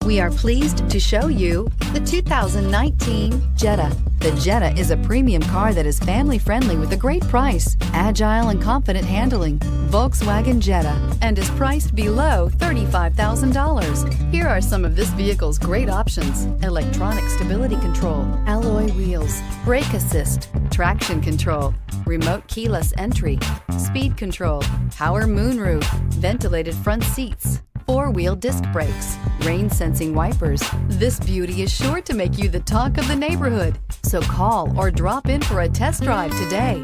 We are pleased to show you the 2019 Jetta. The Jetta is a premium car that is family-friendly with a great price, agile and confident handling. Volkswagen Jetta, and is priced below $35,000. Here are some of this vehicle's great options: electronic stability control, alloy wheels, brake assist, traction control, remote keyless entry, speed control, power moonroof, ventilated front seats, four-wheel disc brakes, rain-sensing wipers. This beauty is sure to make you the talk of the neighborhood. So call or drop in for a test drive today.